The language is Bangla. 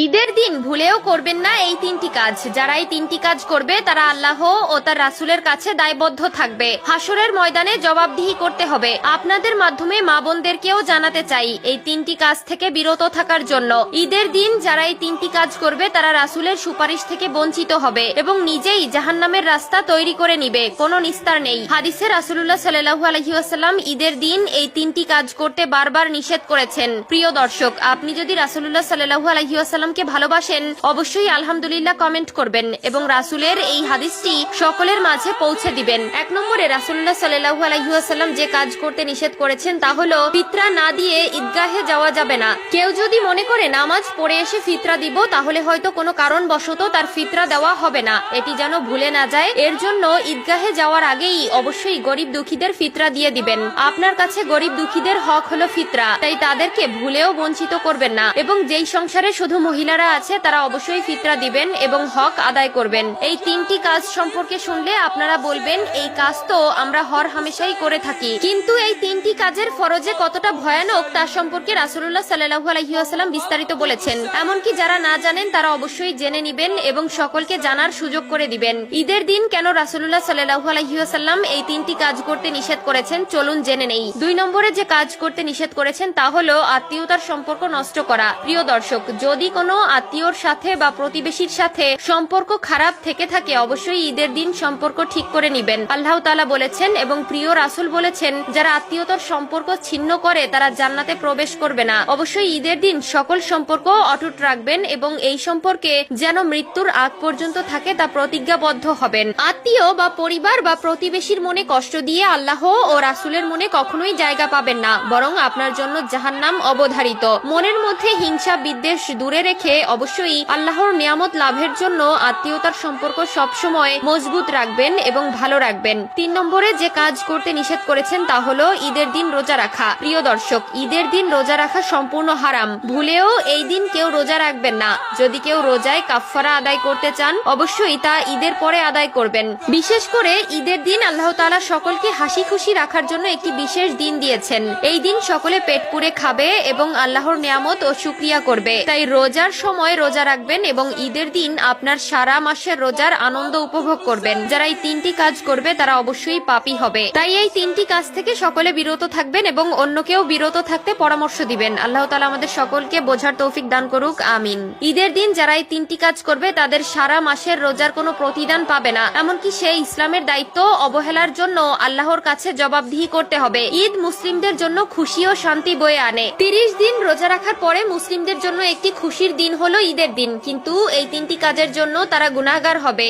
ঈদের দিন ভুলেও করবেন না এই তিনটি কাজ। যারা এই তিনটি কাজ করবে তারা আল্লাহ ও তার রাসূলের কাছে দায়বদ্ধ থাকবে। হাসরের ময়দানে জবাবদিহি করতে হবে। আপনাদের মাধ্যমে মা বোনদেরকেও জানাতে চাই এই তিনটি কাজ থেকে বিরত থাকার জন্য। ঈদের দিন যারা এই তিনটি কাজ করবে তারা রাসূলের সুপারিশ থেকে বঞ্চিত হবে এবং নিজেই জাহান্নামের রাস্তা তৈরি করে নিবে। কোনো নিস্তার নেই। হাদিসে রাসূলুল্লাহ সাল্লাল্লাহু আলাইহি ওয়াসাল্লাম ঈদের দিন এই তিনটি কাজ করতে বারবার নিষেধ করেছেন। প্রিয় দর্শক, আপনি যদি রাসূলুল্লাহ সাল্লাল্লাহু আলাইহি ওয়াসাল্লাম কে ভালোবাসেন অবশ্যই আলহামদুলিল্লাহ কমেন্ট করবেন এবং রাসূলের এই হাদিসটি সকলের মাঝে পৌঁছে দিবেন। এক নম্বরে রাসূলুল্লাহ সাল্লাল্লাহু আলাইহি ওয়াসাল্লাম যে কাজ করতে নিষেধ করেছেন তা হলো ফিতরা না দিয়ে ঈদগাহে যাওয়া যাবে না। কেউ যদি মনে করে নামাজ পড়ে এসে ফিতরা দিব তাহলে হয়তো কোনো কারণবশত তার ফিতরা দেওয়া হবে না, এটি যেন ভুলে না যায়। এর জন্য ঈদগাহে যাওয়ার আগেই অবশ্যই গরিব দুঃখীদের ফিতরা দিয়ে দিবেন। আপনার কাছে গরিব দুঃখীদের হক হলো ফিতরা, তাই তাদেরকে ভুলেও বঞ্চিত করবেন না। এবং যেই সংসারে শুধু মহিলারা আছে তারা অবশ্যই ফিতরা দিবেন এবং হক আদায় করবেন। এই তিনটি কাজ সম্পর্কে শুনলে আপনারা বলবেন এই কাজ তো আমরা হর হামেশাই করে থাকি, কিন্তু এই তিনটি কাজের ফরজে কতটা ভয়ানক তা সম্পর্কে রাসূলুল্লাহ সাল্লাল্লাহু আলাইহি ওয়াসাল্লাম বিস্তারিত বলেছেন। এমনকি যারা না জানেন তারা অবশ্যই জেনে নিবেন এবং সকলকে জানার সুযোগ করে দিবেন। ঈদের দিন কেন রাসূলুল্লাহ সাল্লাল্লাহু আলাইহি ওয়াসাল্লাম এই তিনটি কাজ করতে নিষেধ করেছেন চলুন জেনে নেই। 2 নম্বরে যে কাজ করতে নিষেধ করেছেন তা হলো আত্মীয়তার সম্পর্ক নষ্ট করা। প্রিয় দর্শক, যদি কোনো আত্মীয়র সাথে বা প্রতিবেশীর সাথে সম্পর্ক খারাপ থেকে থাকে অবশ্যই ঈদের দিন সম্পর্ক ঠিক করে নিবেন। আল্লাহ তাআলা বলেছেন এবং প্রিয় রাসূল বলেছেন যারা আত্মীয়তার সম্পর্ক ছিন্ন করে তারা জান্নাতে প্রবেশ করবে না। অবশ্যই ঈদের দিন সকল সম্পর্ক অটুট রাখবেন এবং এই সম্পর্কে যেন মৃত্যুর আগ পর্যন্ত থাকে তা প্রতিজ্ঞাবদ্ধ হবেন। আত্মীয় বা পরিবার বা প্রতিবেশীর মনে কষ্ট দিয়ে আল্লাহ ও রাসূলের মনে কখনোই জায়গা পাবেন না, বরং আপনার জন্য জাহান্নাম অবধারিত। মনের মধ্যে হিংসা বিদ্বেষ দূরে রেখে অবশ্যই আল্লাহর নিয়ামত লাভের জন্য আত্মীয়তার সম্পর্ক সবসময় মজবুত রাখবেন এবং ভালো রাখবেন। 3 নম্বরে যে কাজ করতে নিষেধ করেছেন তা হলো ঈদের দিন রোজা রাখা। প্রিয় দর্শক, ঈদের দিন রোজা রাখা সম্পূর্ণ হারাম। ভুলেও এই দিন কেউ রোজা রাখবেন না। যদি কেউ রোজায় কাফফারা আদায় করতে চান অবশ্যই তা ঈদের পরে আদায় করবেন। বিশেষ করে ঈদের দিন আল্লাহ তাআলা সকলকে হাসি খুশি রাখার জন্য একটি বিশেষ দিন দিয়েছেন। এই দিন সকলে পেট পুরে খাবে এবং আল্লাহর নিয়ামত ও শুকরিয়া করবে। তাই রোজার সময় রোজা রাখবেন এবং ঈদের দিন আপনার সারা মাসের রোজার আনন্দ উপভোগ করবেন। যারা এই তিনটি কাজ করবে তারা অবশ্যই পাপী হবে। তাই এই তিনটি কাজ থেকে সকলে বিরত থাকবেন এবং অন্যকেও বিরত থাকতে পরামর্শ দিবেন। আল্লাহ তাআলা আমাদের সকলকে বোঝার তৌফিক দান করুক, আমিন। ঈদের দিন যারা এই তিনটি কাজ করবে তাদের সারা মাসের রোজার কোনো প্রতিদান পাবে না, এমনকি সেই ইসলামের দায়িত্ব অবহেলার জন্য আল্লাহর কাছে জবাবদিহি করতে হবে। ঈদ মুসলিমদের জন্য খুশি ও শান্তি বয়ে আনে। 30 দিন রোজা রাখার পরে মুসলিমদের জন্য একটি খুশির দিন হলো ঈদের দিন, কিন্তু এই তিনটি কাজের জন্য তারা গুনাহগার হবে।